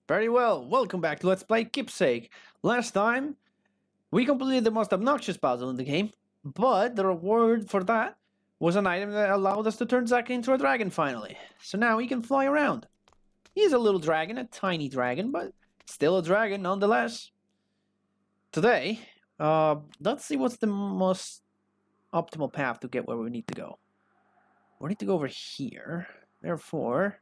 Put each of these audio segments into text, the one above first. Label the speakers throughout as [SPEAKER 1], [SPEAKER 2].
[SPEAKER 1] Very well, welcome back to Let's Play Keepsake. Last time, we completed the most obnoxious puzzle in the game, but the reward for that was an item that allowed us to turn Zack into a dragon finally. So now he can fly around. He's a little dragon, a tiny dragon, but still a dragon nonetheless. Today, let's see what's the most optimal path to get where we need to go. We need to go over here, therefore...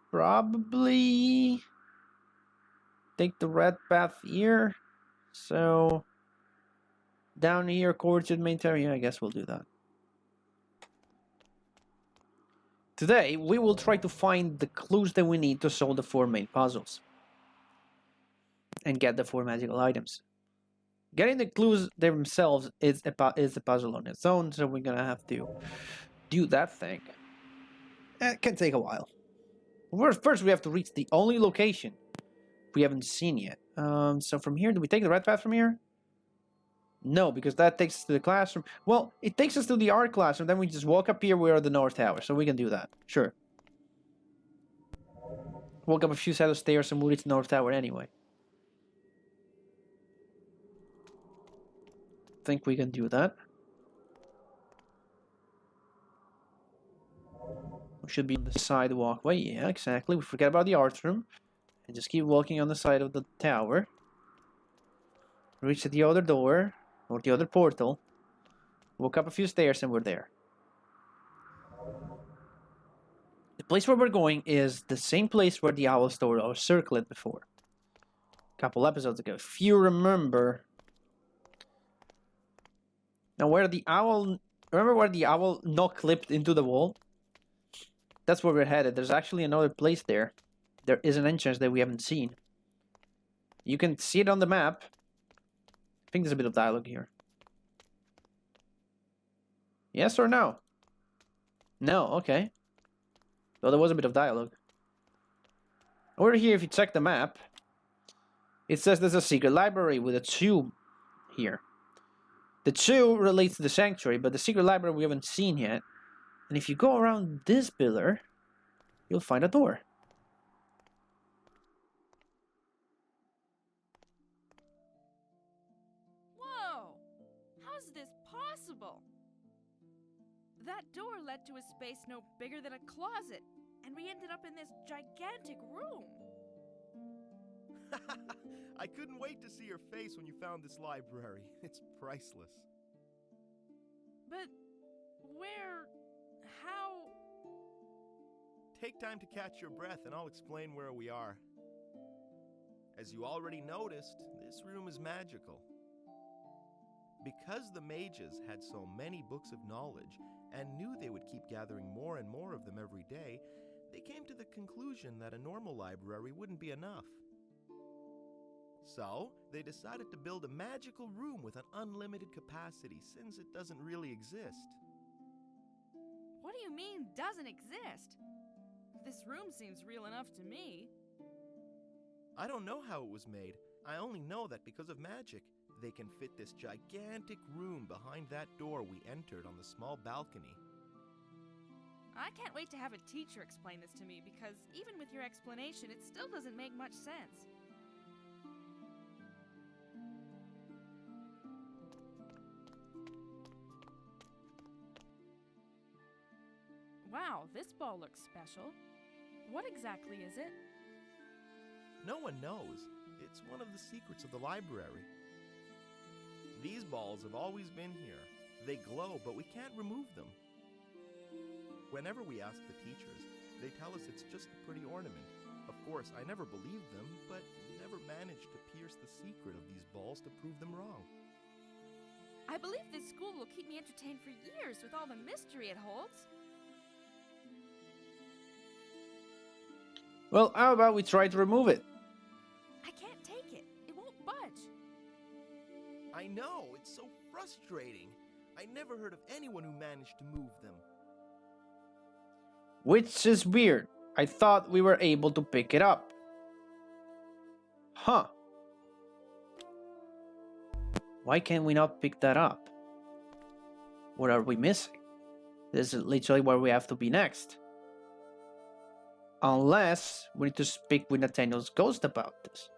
[SPEAKER 1] probably take the red path here. So down here, Orchard main area. I guess we'll do that. Today we will try to find the clues that we need to solve the 4 main puzzles and get the 4 magical items. Getting the clues themselves is a puzzle on its own, so we're gonna have to do that thing. It can take a while. First, we have to reach the only location we haven't seen yet. So from here, do we take the red path from here? No, because that takes us to the classroom. Well, it takes us to the art classroom, then we just walk up here, we're at the North Tower, so we can do that. Sure. Walk up a few set of stairs and we'll reach the North Tower anyway. Think we can do that. We should be on the side walkway. Yeah, exactly. We forget about the art room. And just keep walking on the side of the tower. Reach the other door. Or the other portal. Walk up a few stairs and we're there. The place where we're going is the same place where the owl stored our circlet before. A couple episodes ago. If you remember... Now where the owl... Remember where the owl not clipped into the wall? That's where we're headed. There's actually another place there. There is an entrance that we haven't seen. You can see it on the map. I think there's a bit of dialogue here. Yes or no? No, okay. Well, there was a bit of dialogue. Over here, if you check the map, it says there's a secret library with a tube here. The tube relates to the sanctuary, but the secret library we haven't seen yet. And if you go around this pillar, you'll find a door.
[SPEAKER 2] Whoa! How's this possible? That door led to a space no bigger than a closet, and we ended up in this gigantic room.
[SPEAKER 3] I couldn't wait to see your face when you found this library. It's priceless.
[SPEAKER 2] But where... how...
[SPEAKER 3] Take time to catch your breath and I'll explain where we are. As you already noticed, this room is magical. Because the mages had so many books of knowledge and knew they would keep gathering more and more of them every day, they came to the conclusion that a normal library wouldn't be enough. So, they decided to build a magical room with an unlimited capacity, since it doesn't really exist.
[SPEAKER 2] What do you mean, doesn't exist? This room seems real enough to me.
[SPEAKER 3] I don't know how it was made. I only know that because of magic, they can fit this gigantic room behind that door we entered on the small balcony.
[SPEAKER 2] I can't wait to have a teacher explain this to me, because even with your explanation, it still doesn't make much sense. Wow, this ball looks special. What exactly is it?
[SPEAKER 3] No one knows. It's one of the secrets of the library. These balls have always been here. They glow, but we can't remove them. Whenever we ask the teachers, they tell us it's just a pretty ornament. Of course, I never believed them, but never managed to pierce the secret of these balls to prove them wrong.
[SPEAKER 2] I believe this school will keep me entertained for years with all the mystery it holds.
[SPEAKER 1] Well, how about we try to remove it?
[SPEAKER 2] I can't take it. It won't budge.
[SPEAKER 3] I know, it's so frustrating. I never heard of anyone who managed to move them.
[SPEAKER 1] Which is weird. I thought we were able to pick it up. Huh. Why can we not pick that up? What are we missing? This is literally where we have to be next. Unless we need to speak with Nathaniel's ghost about this.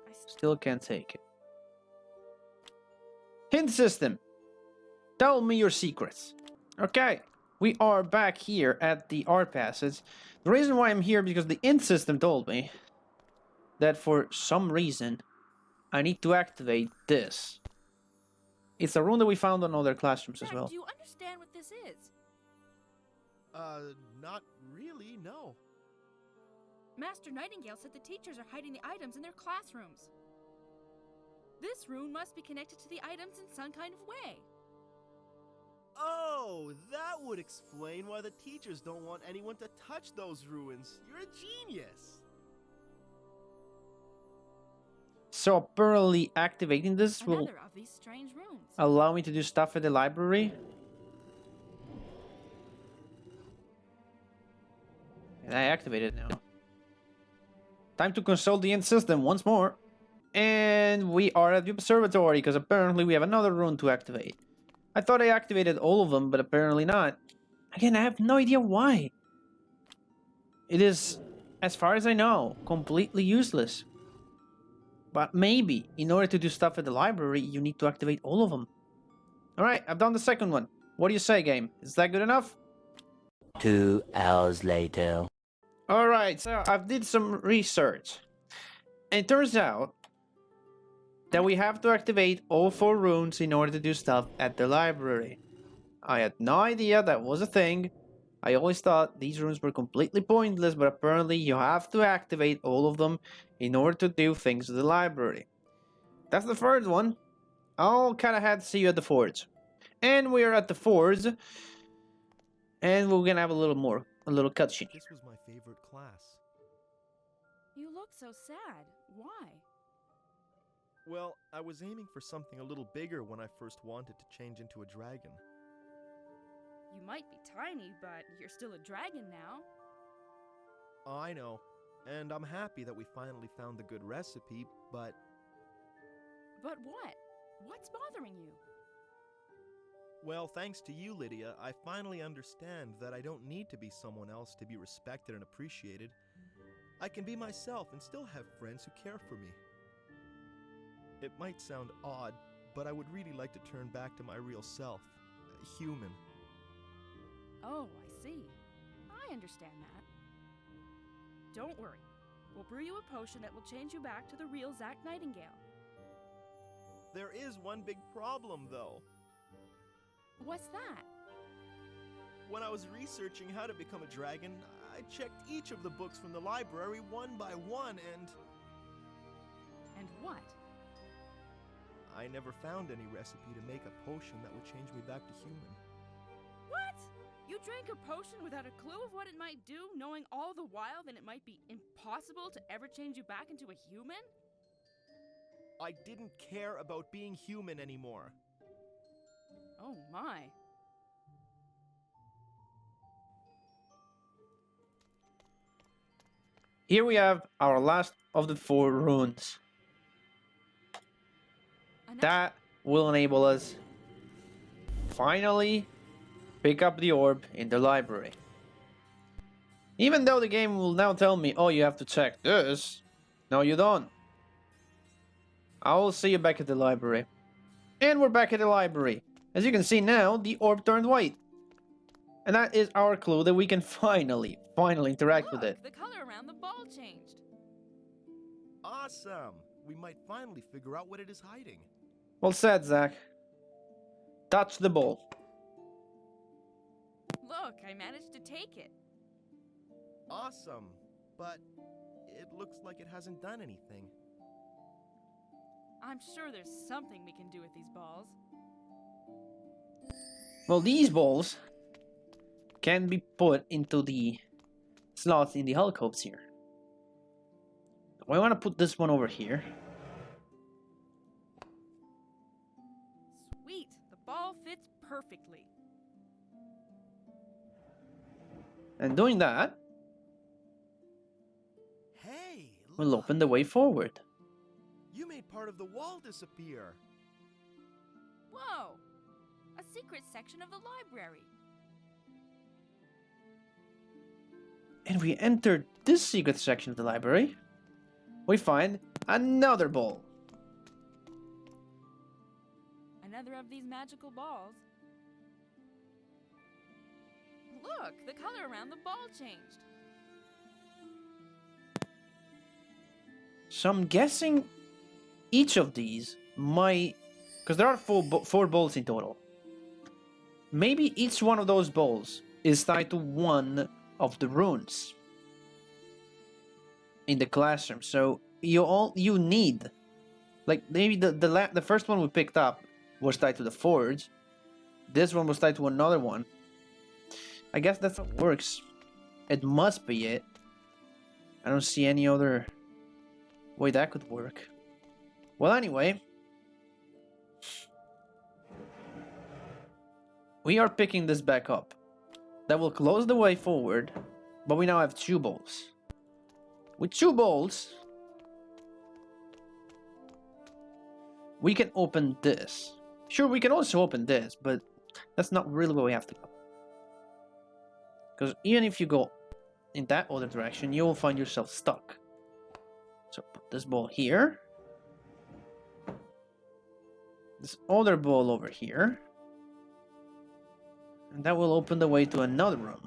[SPEAKER 2] I st-
[SPEAKER 1] Still can't take it. Hint system. Tell me your secrets. Okay, we are back here at the art passage. The reason why I'm here because the hint system told me that for some reason I need to activate this. It's a room that we found on other classrooms as
[SPEAKER 2] Zach,
[SPEAKER 1] well.
[SPEAKER 2] do you understand what this is?
[SPEAKER 3] Not really, no.
[SPEAKER 2] Master Nightingale said the teachers are hiding the items in their classrooms. This room must be connected to the items in some kind of way.
[SPEAKER 3] Oh, that would explain why the teachers don't want anyone to touch those ruins. You're a genius.
[SPEAKER 1] So apparently activating this will
[SPEAKER 2] Another of these strange rooms.
[SPEAKER 1] allow me to do stuff at the library. And I activated it now. Time to consult the end system once more. And we are at the observatory because apparently we have another room to activate. I thought I activated all of them, but apparently not. Again, I have no idea why. It is, as far as I know, completely useless. But maybe, in order to do stuff at the library, you need to activate all of them. Alright, I've done the second one. What do you say, game? Is that good enough?
[SPEAKER 4] 2 hours later.
[SPEAKER 1] Alright, so I've did some research. And it turns out that we have to activate all 4 rooms in order to do stuff at the library. I had no idea that was a thing. I always thought these rooms were completely pointless, but apparently you have to activate all of them in order to do things at the library. That's the third one. I'll kind of have to see you at the forge. And we're at the forge. And we're gonna have a little cutscene.
[SPEAKER 3] This was my favorite class.
[SPEAKER 2] You look so sad. Why?
[SPEAKER 3] Well, I was aiming for something a little bigger when I first wanted to change into a dragon.
[SPEAKER 2] You might be tiny, but you're still a dragon now.
[SPEAKER 3] I know, and I'm happy that we finally found the good recipe, but
[SPEAKER 2] But what? What's bothering you?
[SPEAKER 3] well, thanks to you, Lydia, I finally understand that I don't need to be someone else to be respected and appreciated. I can be myself and still have friends who care for me. It might sound odd, but I would really like to turn back to my real self, a human.
[SPEAKER 2] Oh, I see. I understand that. Don't worry. We'll brew you a potion that will change you back to the real Zach Nightingale.
[SPEAKER 3] There is one big problem, though.
[SPEAKER 2] What's that?
[SPEAKER 3] When I was researching how to become a dragon, I checked each of the books from the library one by one, and
[SPEAKER 2] And what?
[SPEAKER 3] I never found any recipe to make a potion that would change me back to human.
[SPEAKER 2] What? You drank a potion without a clue of what it might do, knowing all the while that it might be impossible to ever change you back into a human?
[SPEAKER 3] I didn't care about being human anymore.
[SPEAKER 2] Oh my.
[SPEAKER 1] Here we have our last of the 4 runes. That will enable us finally pick up the orb in the library. Even though the game will now tell me, oh, you have to check this. No, you don't. I will see you back at the library. And we're back at the library. As you can see now, the orb turned white. And that is our clue that we can finally interact with it.
[SPEAKER 2] The color around the ball changed.
[SPEAKER 3] Awesome! We might finally figure out what it is hiding.
[SPEAKER 1] Well said, Zach. Touch the ball.
[SPEAKER 2] Look, I managed to take it.
[SPEAKER 3] Awesome, but it looks like it hasn't done anything.
[SPEAKER 2] I'm sure there's something we can do with these balls.
[SPEAKER 1] Well, these balls can be put into the slots in the helicopters here. I want to put this one over here.
[SPEAKER 2] Sweet, the ball fits perfectly.
[SPEAKER 1] And doing that
[SPEAKER 3] Hey,
[SPEAKER 1] will
[SPEAKER 3] look!
[SPEAKER 1] open the way forward.
[SPEAKER 3] You made part of the wall disappear.
[SPEAKER 2] Whoa! A secret section of the library.
[SPEAKER 1] and we enter this secret section of the library, we find another ball.
[SPEAKER 2] Another of these magical balls. Look, the color around the ball changed.
[SPEAKER 1] So I'm guessing each of these might, because there are four balls in total. Maybe each one of those balls is tied to one of the runes in the classroom. So you need, like maybe the first one we picked up was tied to the forge. This one was tied to another one. I guess that's how it works. It must be it. I don't see any other way that could work. Well, anyway, we are picking this back up. That will close the way forward, but we now have 2 balls. With 2 balls, we can open this. Sure, we can also open this, but that's not really where we have to go. Because even if you go in that other direction, you will find yourself stuck. So put this ball here. This other ball over here. And that will open the way to another room.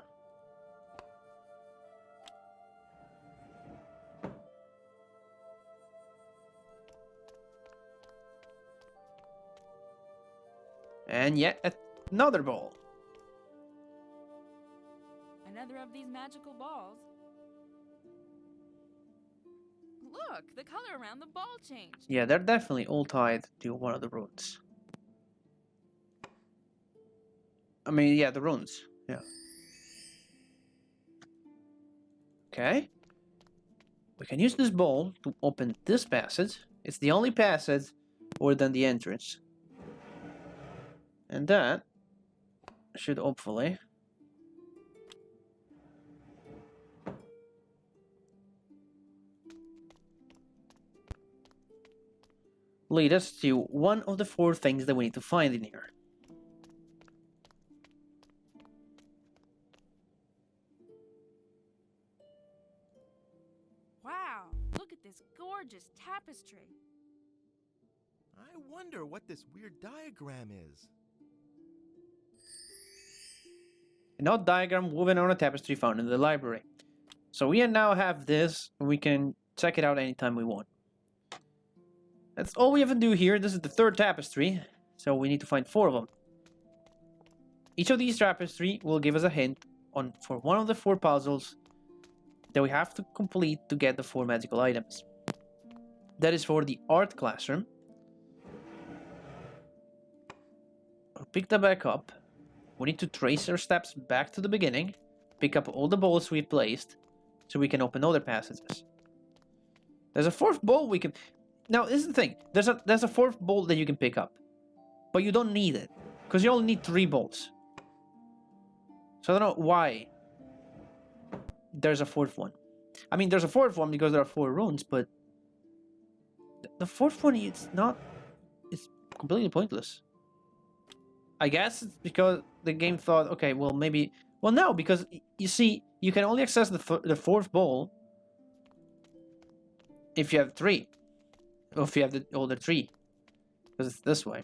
[SPEAKER 1] And yet another ball.
[SPEAKER 2] Another of these magical balls. Look, the color around the ball changed.
[SPEAKER 1] Yeah, they're definitely all tied to one of the runes. I mean, yeah, the runes. Yeah. Okay. We can use this ball to open this passage. It's the only passage other than the entrance. And that should hopefully lead us to one of the 4 things that we need to find in here.
[SPEAKER 2] Wow, look at this gorgeous tapestry.
[SPEAKER 3] I wonder what this weird diagram is.
[SPEAKER 1] An odd diagram woven on a tapestry found in the library. So we now have this, and we can check it out anytime we want. That's all we have to do here. This is the 3rd tapestry, so we need to find 4 of them. Each of these tapestry will give us a hint for one of the 4 puzzles that we have to complete to get the 4 magical items. That is for the art classroom. I'll pick that back up. We need to trace our steps back to the beginning, pick up all the balls we've placed, so we can open other passages. There's a 4th ball we can... Now, this is the thing. There's a 4th ball that you can pick up, but you don't need it, because you only need 3 balls. So I don't know why there's a 4th one. I mean, there's a 4th one because there are 4 runes, but the 4th one, it's completely pointless. I guess it's because the game thought, okay, well, maybe... Well, no, because, you see, you can only access the 4th ball if you have 3. Or if you have the older 3. Because it's this way.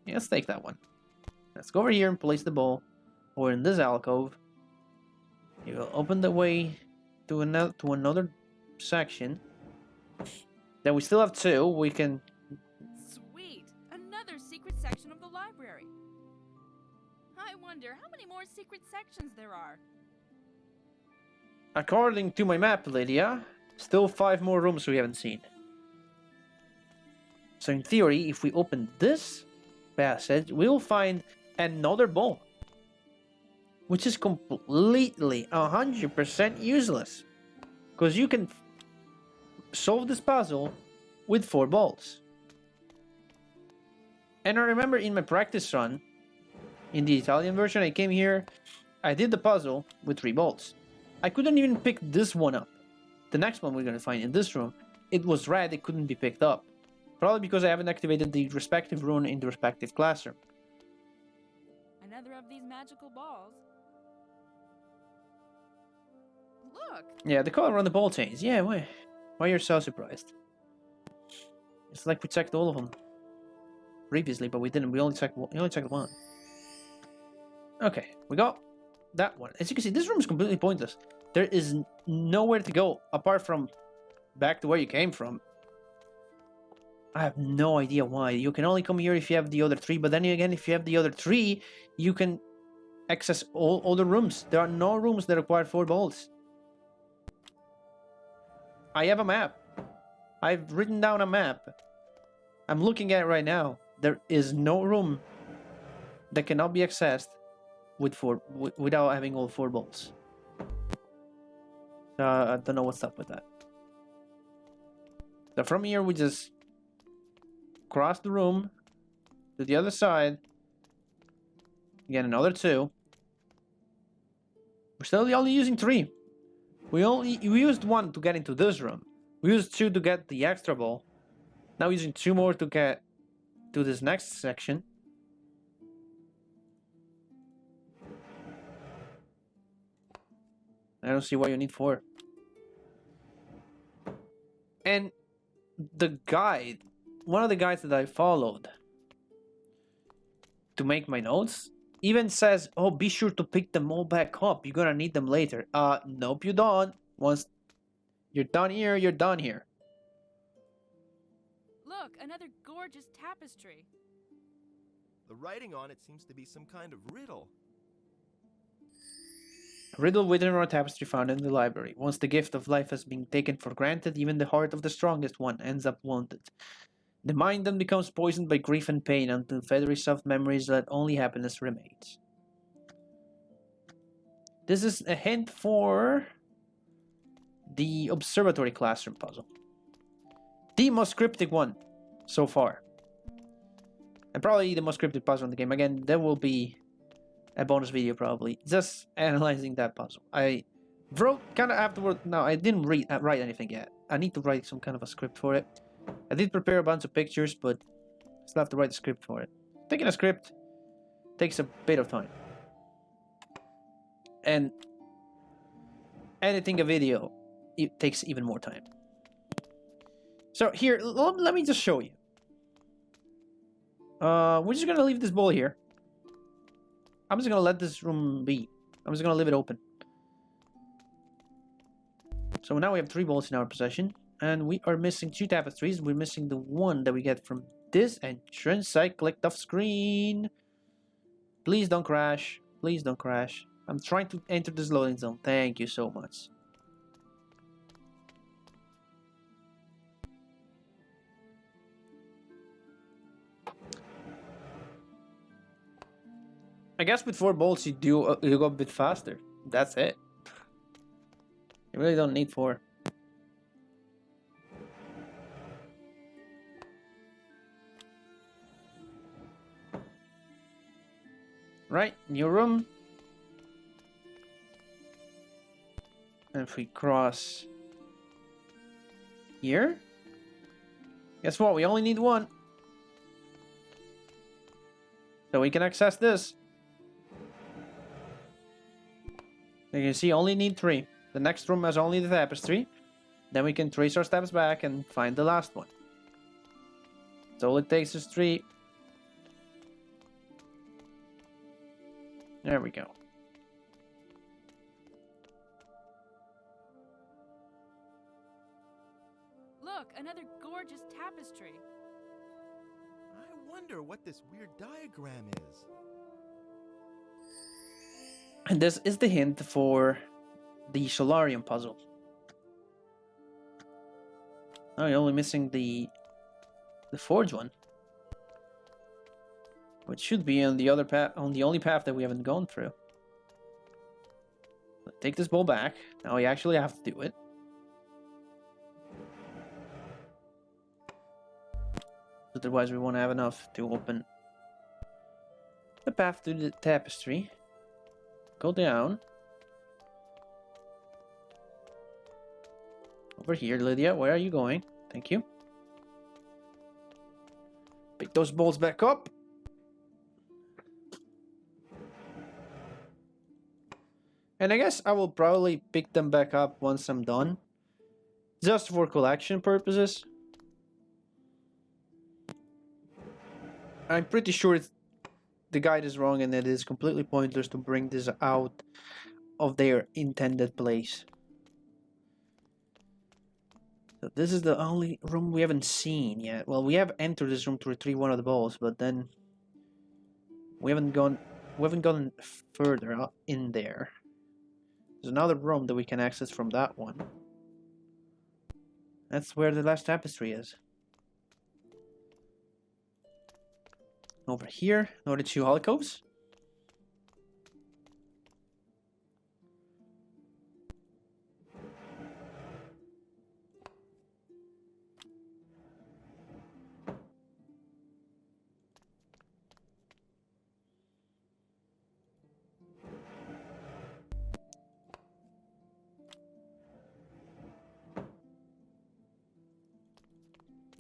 [SPEAKER 1] Yeah, let's take that one. Let's go over here and place the ball. Or in this alcove. You will open the way to another section. Then we still have 2. We can...
[SPEAKER 2] Sweet! Another secret section of the library. I wonder how many more secret sections there are.
[SPEAKER 1] According to my map, Lydia, still 5 more rooms we haven't seen. So in theory, if we open this passage, we'll find another ball. Which is completely 100% useless. Because you can solve this puzzle with 4 balls. And I remember in my practice run, in the Italian version, I came here, I did the puzzle with 3 balls. I couldn't even pick this one up. The next one we're going to find in this room, it was red, it couldn't be picked up. Probably because I haven't activated the respective rune in the respective classroom.
[SPEAKER 2] Another of these magical balls. Look,
[SPEAKER 1] Yeah, the color on the ball changed. Yeah, why you're so surprised? It's like we checked all of them previously, but we didn't. We only checked one. Okay, we got that one. As you can see, this room is completely pointless. There is nowhere to go apart from back to where you came from. I have no idea why. You can only come here if you have the other three, but then again, if you have the other three, you can access all the rooms. There are no rooms that require 4 balls. I have a map. I've written down a map. I'm looking at it right now. There is no room that cannot be accessed without having all 4 balls. I don't know what's up with that. So from here, we just cross the room to the other side. Get another 2. We're still only using 3. We used 1 to get into this room. We used 2 to get the extra ball. Now using 2 more to get to this next section. I don't see why you need 4. And the guide, one of the guides that I followed to make my notes, even says, oh, be sure to pick them all back up. You're gonna need them later. Nope, you don't. Once you're done here, you're done here.
[SPEAKER 2] look, another gorgeous tapestry.
[SPEAKER 3] The writing on it seems to be some kind of riddle.
[SPEAKER 1] A riddle written on a tapestry found in the library. Once the gift of life has been taken for granted, even the heart of the strongest one ends up wounded. The mind then becomes poisoned by grief and pain until very soft memories that only happiness remains. This is a hint for the observatory classroom puzzle. The most cryptic one so far. And probably the most cryptic puzzle in the game. Again, there will be a bonus video probably just analyzing that puzzle. I wrote kind of afterward. No, I didn't write anything yet. I need to write some kind of a script for it. I did prepare a bunch of pictures, but I still have to write a script for it. Taking a script takes a bit of time. And editing a video, it takes even more time. So here, let me just show you. We're just gonna leave this ball here. I'm just gonna let this room be. I'm just gonna leave it open. So now we have 3 balls in our possession. And we are missing 2 tapestries. We're missing the one that we get from this entrance. I clicked off screen. Please don't crash. Please don't crash. I'm trying to enter this loading zone. Thank you so much. I guess with 4 bolts you go a bit faster. That's it. You really don't need 4. Right, new room. And if we cross here, guess what? We only need 1. So we can access this. You can see, only need 3. The next room has only the tapestry. Then we can trace our steps back and find the last one. So all it takes is 3. There we go.
[SPEAKER 2] Look, another gorgeous tapestry.
[SPEAKER 3] I wonder what this weird diagram is.
[SPEAKER 1] And this is the hint for the solarium puzzle. Oh, you're only missing the forge one, which should be on the other path, on the only path that we haven't gone through. Take this ball back. Now we actually have to do it. Otherwise, we won't have enough to open the path to the tapestry. Go down. Over here, Lydia. Where are you going? Thank you. Pick those balls back up. And I guess I will probably pick them back up once I'm done. Just for collection purposes. I'm pretty sure the guide is wrong and it is completely pointless to bring this out of their intended place. So this is the only room we haven't seen yet. Well, we have entered this room to retrieve one of the balls, but then we haven't gone further up in there. There's another room that we can access from that one. That's where the last tapestry is. Over here, another 2 alcoves.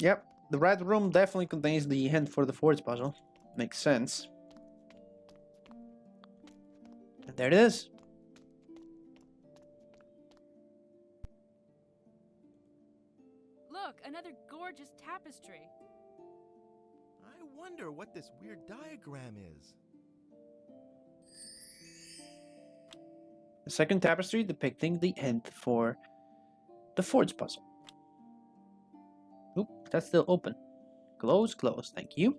[SPEAKER 1] Yep, the red room definitely contains the hint for the fourth puzzle. Makes sense. And there it is.
[SPEAKER 2] Look, another gorgeous tapestry.
[SPEAKER 3] I wonder what this weird diagram is.
[SPEAKER 1] The second tapestry depicting the hint for the fourth puzzle. Oop, that's still open. Close, close, thank you.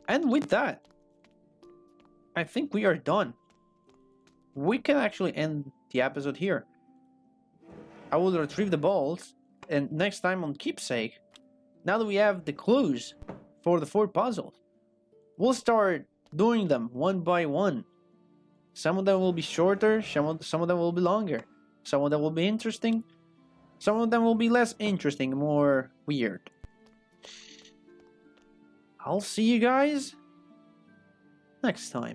[SPEAKER 1] And with that, I think we are done. We can actually end the episode here. I will retrieve the balls, and next time on Keepsake, now that we have the clues for the 4 puzzles, we'll start doing them one by one. Some of them will be shorter, some of them will be longer. Some of them will be interesting, some of them will be less interesting, more weird. I'll see you guys next time.